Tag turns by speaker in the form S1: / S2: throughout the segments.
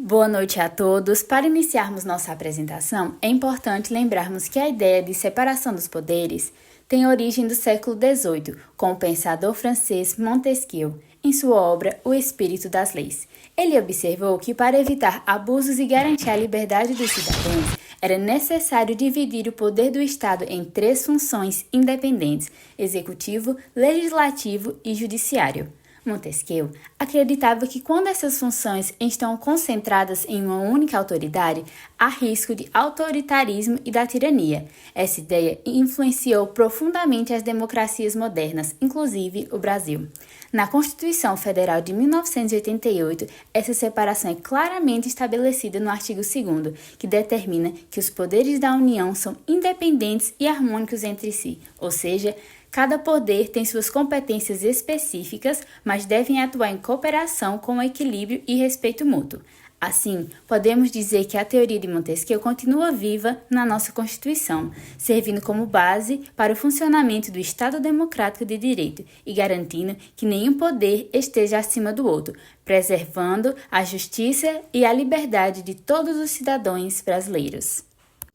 S1: Boa noite a todos. Para iniciarmos nossa apresentação, é importante lembrarmos que a ideia de separação dos poderes tem origem do século XVIII, com o pensador francês Montesquieu, em sua obra O Espírito das Leis. Ele observou que, para evitar abusos e garantir a liberdade dos cidadãos, era necessário dividir o poder do Estado em três funções independentes: executivo, legislativo e judiciário. Montesquieu acreditava que quando essas funções estão concentradas em uma única autoridade, há risco de autoritarismo e da tirania. Essa ideia influenciou profundamente as democracias modernas, inclusive o Brasil. Na Constituição Federal de 1988, essa separação é claramente estabelecida no artigo 2º, que determina que os poderes da União são independentes e harmônicos entre si, ou seja, cada poder tem suas competências específicas, mas devem atuar em cooperação com equilíbrio e respeito mútuo. Assim, podemos dizer que a teoria de Montesquieu continua viva na nossa Constituição, servindo como base para o funcionamento do Estado Democrático de Direito e garantindo que nenhum poder esteja acima do outro, preservando a justiça e a liberdade de todos os cidadãos brasileiros.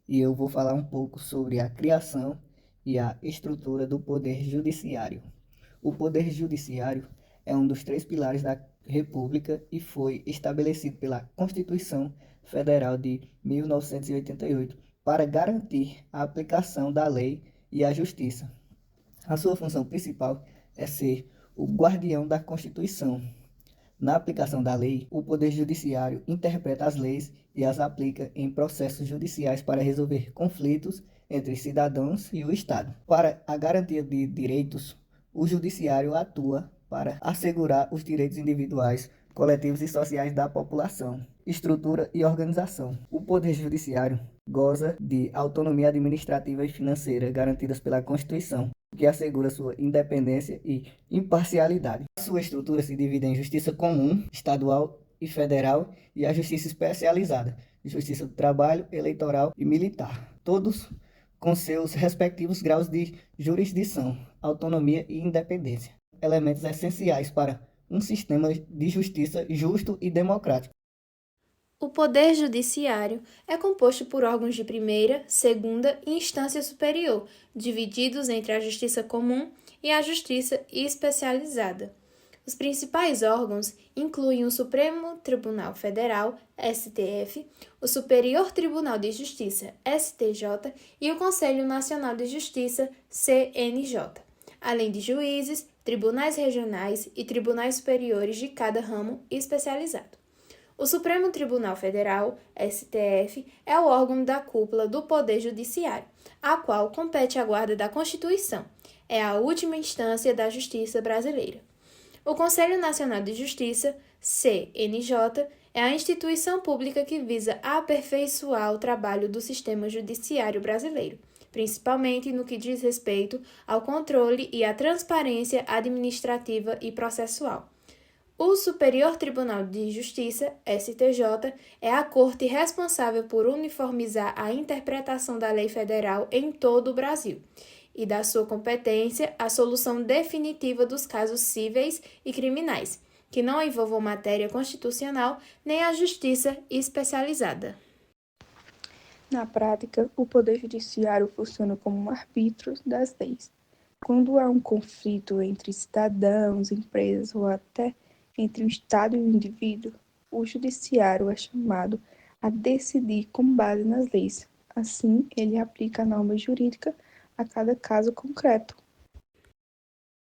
S2: E eu vou falar um pouco sobre a criação e a estrutura do Poder Judiciário. O Poder Judiciário é um dos três pilares da República e foi estabelecido pela Constituição Federal de 1988 para garantir a aplicação da lei e a justiça. A sua função principal é ser o guardião da Constituição. Na aplicação da lei, o Poder Judiciário interpreta as leis e as aplica em processos judiciais para resolver conflitos entre cidadãos e o Estado. Para a garantia de direitos, o Judiciário atua para assegurar os direitos individuais, coletivos e sociais da população. Estrutura e organização. O Poder Judiciário goza de autonomia administrativa e financeira garantidas pela Constituição, que assegura sua independência e imparcialidade. A sua estrutura se divide em justiça comum, estadual e federal, e a justiça especializada, justiça do trabalho, eleitoral e militar, todos com seus respectivos graus de jurisdição, autonomia e independência, elementos essenciais para um sistema de justiça justo e democrático.
S3: O Poder Judiciário é composto por órgãos de primeira, segunda e instância superior, divididos entre a Justiça Comum e a Justiça Especializada. Os principais órgãos incluem o Supremo Tribunal Federal, STF, o Superior Tribunal de Justiça, STJ, e o Conselho Nacional de Justiça, CNJ, além de juízes, tribunais regionais e tribunais superiores de cada ramo especializado. O Supremo Tribunal Federal, STF, é o órgão da cúpula do Poder Judiciário, a qual compete a guarda da Constituição. É a última instância da justiça brasileira. O Conselho Nacional de Justiça, CNJ, é a instituição pública que visa aperfeiçoar o trabalho do sistema judiciário brasileiro, principalmente no que diz respeito ao controle e à transparência administrativa e processual. O Superior Tribunal de Justiça, STJ, é a corte responsável por uniformizar a interpretação da lei federal em todo o Brasil e da sua competência a solução definitiva dos casos cíveis e criminais, que não envolvam matéria constitucional nem a justiça especializada.
S4: Na prática, o Poder Judiciário funciona como um árbitro das leis. Quando há um conflito entre cidadãos, empresas ou até entre o Estado e o indivíduo, o Judiciário é chamado a decidir com base nas leis. Assim, ele aplica a norma jurídica a cada caso concreto.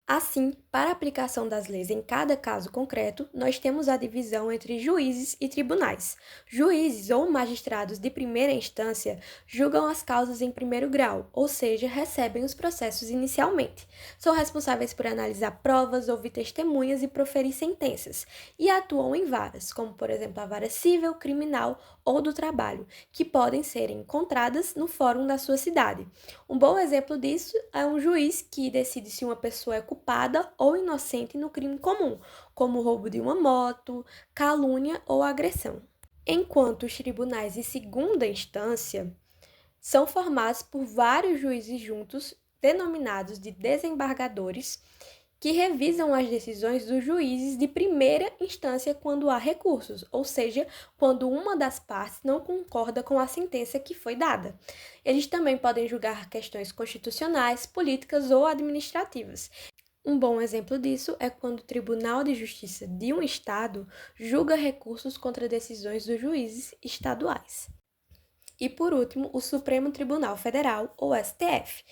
S5: Assim, para a aplicação das leis em cada caso concreto, nós temos a divisão entre juízes e tribunais. Juízes ou magistrados de primeira instância julgam as causas em primeiro grau, ou seja, recebem os processos inicialmente. São responsáveis por analisar provas, ouvir testemunhas e proferir sentenças, e atuam em varas, como por exemplo a vara civil, criminal ou do trabalho, que podem ser encontradas no fórum da sua cidade. Um bom exemplo disso é um juiz que decide se uma pessoa é culpada ou inocente no crime comum, como o roubo de uma moto, calúnia ou agressão. Enquanto os tribunais de segunda instância são formados por vários juízes juntos, denominados de desembargadores, que revisam as decisões dos juízes de primeira instância quando há recursos, ou seja, quando uma das partes não concorda com a sentença que foi dada. Eles também podem julgar questões constitucionais, políticas ou administrativas. Um bom exemplo disso é quando o Tribunal de Justiça de um Estado julga recursos contra decisões dos juízes estaduais. E, por último, o Supremo Tribunal Federal, ou STF.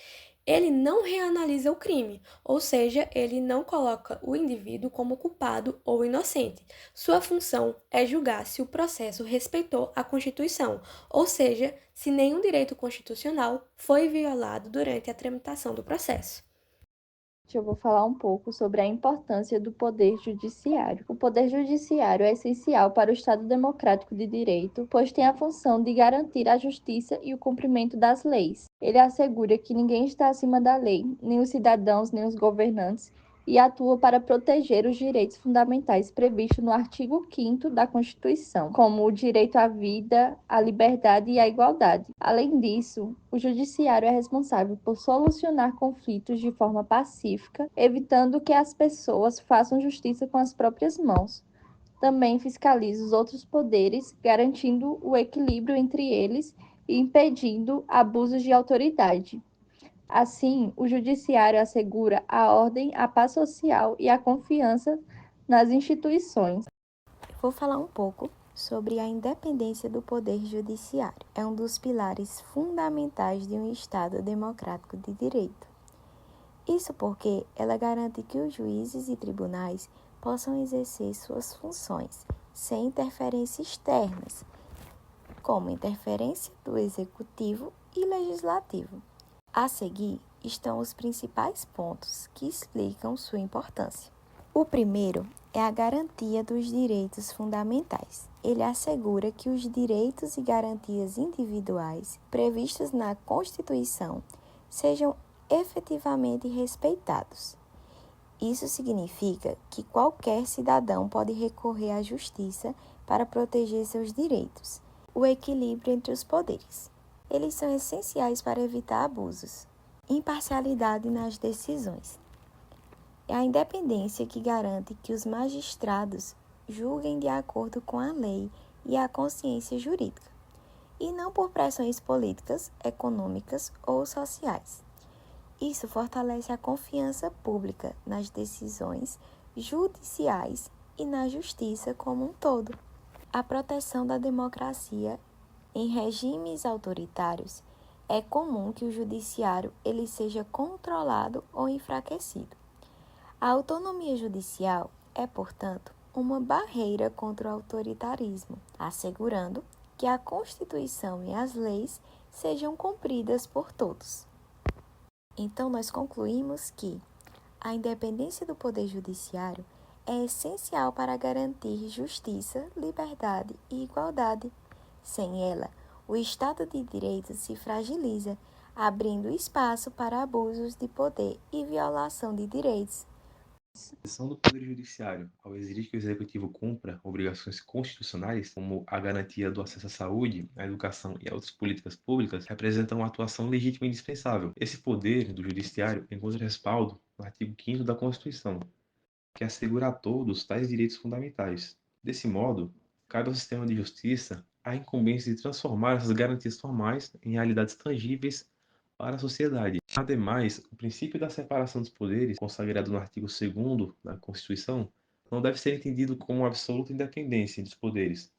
S5: Ele não reanalisa o crime, ou seja, ele não coloca o indivíduo como culpado ou inocente. Sua função é julgar se o processo respeitou a Constituição, ou seja, se nenhum direito constitucional foi violado durante a tramitação do processo.
S1: Eu vou falar um pouco sobre a importância do poder judiciário. O poder judiciário é essencial para o Estado democrático de direito, pois tem a função de garantir a justiça e o cumprimento das leis. Ele assegura que ninguém está acima da lei, nem os cidadãos, nem os governantes, e atua para proteger os direitos fundamentais previstos no artigo 5º da Constituição, como o direito à vida, à liberdade e à igualdade. Além disso, o judiciário é responsável por solucionar conflitos de forma pacífica, evitando que as pessoas façam justiça com as próprias mãos. Também fiscaliza os outros poderes, garantindo o equilíbrio entre eles e impedindo abusos de autoridade. Assim, o judiciário assegura a ordem, a paz social e a confiança nas instituições.
S6: Vou falar um pouco sobre a independência do poder judiciário. É um dos pilares fundamentais de um Estado democrático de direito. Isso porque ela garante que os juízes e tribunais possam exercer suas funções sem interferências externas, como interferência do executivo e legislativo. A seguir estão os principais pontos que explicam sua importância. O primeiro é a garantia dos direitos fundamentais. Ele assegura que os direitos e garantias individuais previstos na Constituição sejam efetivamente respeitados. Isso significa que qualquer cidadão pode recorrer à justiça para proteger seus direitos. O equilíbrio entre os poderes. Eles são essenciais para evitar abusos. Imparcialidade nas decisões. É a independência que garante que os magistrados julguem de acordo com a lei e a consciência jurídica, e não por pressões políticas, econômicas ou sociais. Isso fortalece a confiança pública nas decisões judiciais e na justiça como um todo. A proteção da democracia. Em regimes autoritários, é comum que o judiciário ele seja controlado ou enfraquecido. A autonomia judicial é, portanto, uma barreira contra o autoritarismo, assegurando que a Constituição e as leis sejam cumpridas por todos. Então, nós concluímos que a independência do Poder Judiciário é essencial para garantir justiça, liberdade e igualdade. Sem ela, o Estado de Direito se fragiliza, abrindo espaço para abusos de poder e violação de direitos.
S7: A decisão do Poder Judiciário, ao exigir que o Executivo cumpra obrigações constitucionais, como a garantia do acesso à saúde, à educação e a outras políticas públicas, representa uma atuação legítima e indispensável. Esse poder do Judiciário encontra respaldo no artigo 5º da Constituição, que assegura a todos tais direitos fundamentais. Desse modo, cabe ao sistema de justiça a incumbência de transformar essas garantias formais em realidades tangíveis para a sociedade. Ademais, o princípio da separação dos poderes, consagrado no artigo 2º da Constituição, não deve ser entendido como uma absoluta independência dos poderes,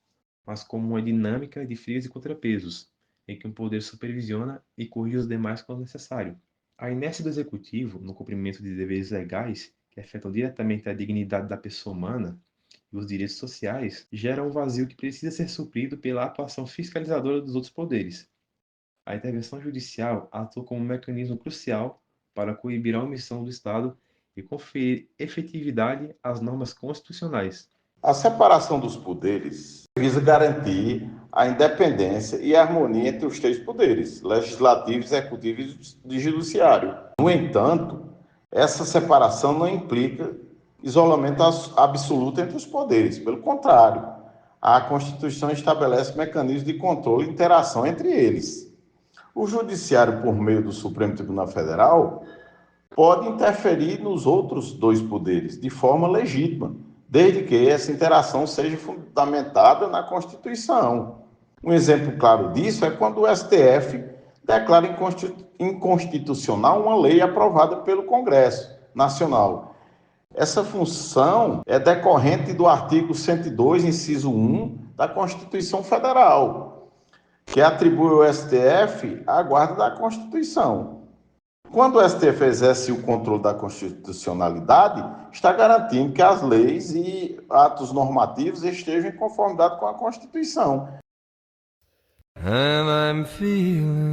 S7: mas como uma dinâmica de frios e contrapesos, em que um poder supervisiona e corrige os demais quando necessário. A inércia do Executivo no cumprimento de deveres legais que afetam diretamente a dignidade da pessoa humana e os direitos sociais, gera um vazio que precisa ser suprido pela atuação fiscalizadora dos outros poderes. A intervenção judicial atua como um mecanismo crucial para coibir a omissão do Estado e conferir efetividade às normas constitucionais.
S8: A separação dos poderes visa garantir a independência e a harmonia entre os três poderes, legislativo, executivo e judiciário. No entanto, essa separação não implica isolamento absoluto entre os poderes. Pelo contrário, a Constituição estabelece mecanismos de controle e interação entre eles. O Judiciário, por meio do Supremo Tribunal Federal, pode interferir nos outros dois poderes de forma legítima, desde que essa interação seja fundamentada na Constituição. Um exemplo claro disso é quando o STF declara inconstitucional uma lei aprovada pelo Congresso Nacional. Essa função é decorrente do artigo 102, inciso 1 da Constituição Federal, que atribui ao STF a guarda da Constituição. Quando o STF exerce o controle da constitucionalidade, está garantindo que as leis e atos normativos estejam em conformidade com a Constituição.
S9: And I'm feeling